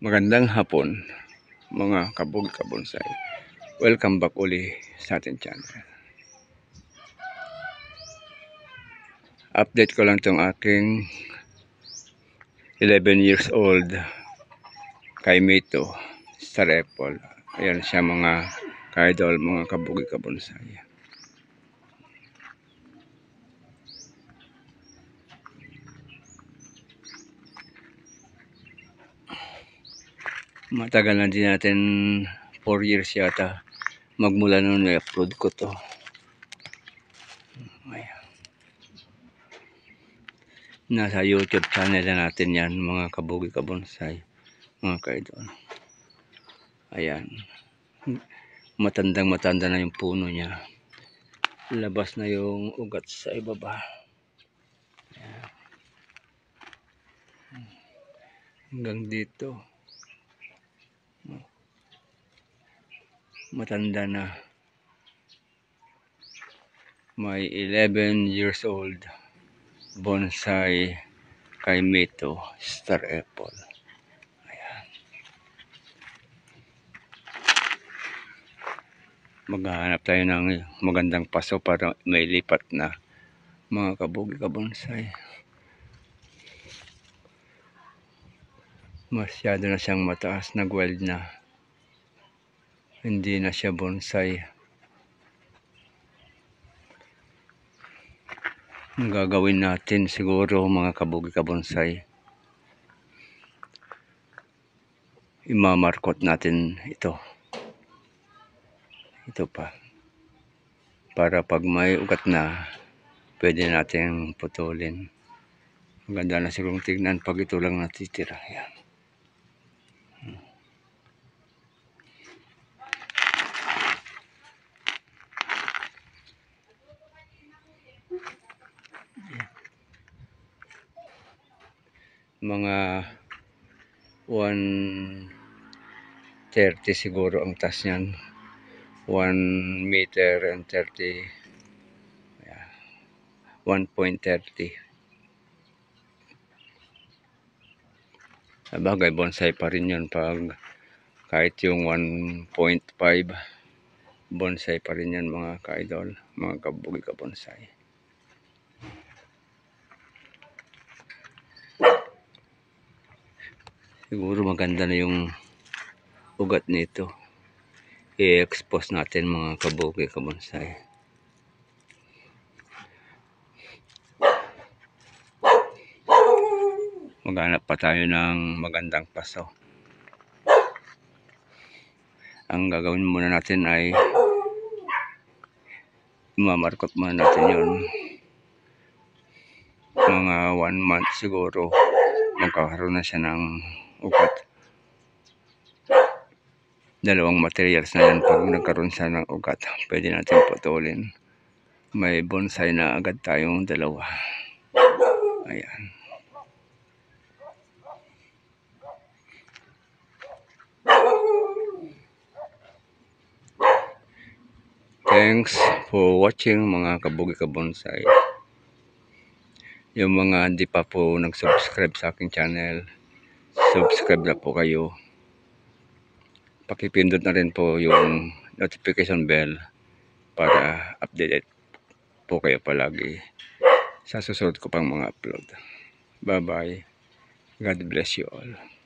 Magandang hapon mga kabonsai. Welcome back uli sa ating channel. Update ko lang tong aking 11 years old Kaimito Star Apple. Ayan siya mga ka-idol, mga kabonsai. Matagal na din natin, 4 years yata magmula nung na-upload ko to. Ayan. Nasa YouTube channel na natin yan mga kabonsai, mga ka-idol. Ayan. Matanda na yung puno niya. Labas na yung ugat sa ibaba. Ayan. Hanggang dito. Matanda na. May 11 years old bonsai Kaimito Star Apple. Ayan. Maghahanap tayo ng magandang paso para may lipat na mga kabonsai. Masyado na siyang mataas, nag-wild na. Hindi na siya bonsai. Ang gagawin natin siguro mga kabonsai, imamarkot natin ito pa, para pag may ugat na pwede natin putulin. Maganda na sigurong tignan pag ito lang natitira. Yan. Mga 130 siguro ang taas niyan. 1 meter and 30, 1.30. Sabagay bonsai pa rin yun pag kahit yung 1.5 bonsai pa rin yan mga ka-idol, mga kabonsai. Siguro maganda na yung ugat nito. I-expose natin mga kabonsai. Maghanap pa tayo ng magandang paso. Ang gagawin muna natin ay mamarkot muna natin yun. Mga 1 month siguro magkakaroon na siya ng ugat. Dalawang materials na yan. Pag nagkaroon siya ng ugat, pwede natin putulin. May bonsai na agad tayong dalawa. Ayan. Thanks for watching mga kabonsai. Yung mga hindi pa po nag-subscribe sa aking channel, subscribe na po kayo. Pakipindot na rin po yung notification bell para updated po kayo palagi sa susunod ko pang mga upload. Bye bye. God bless you all.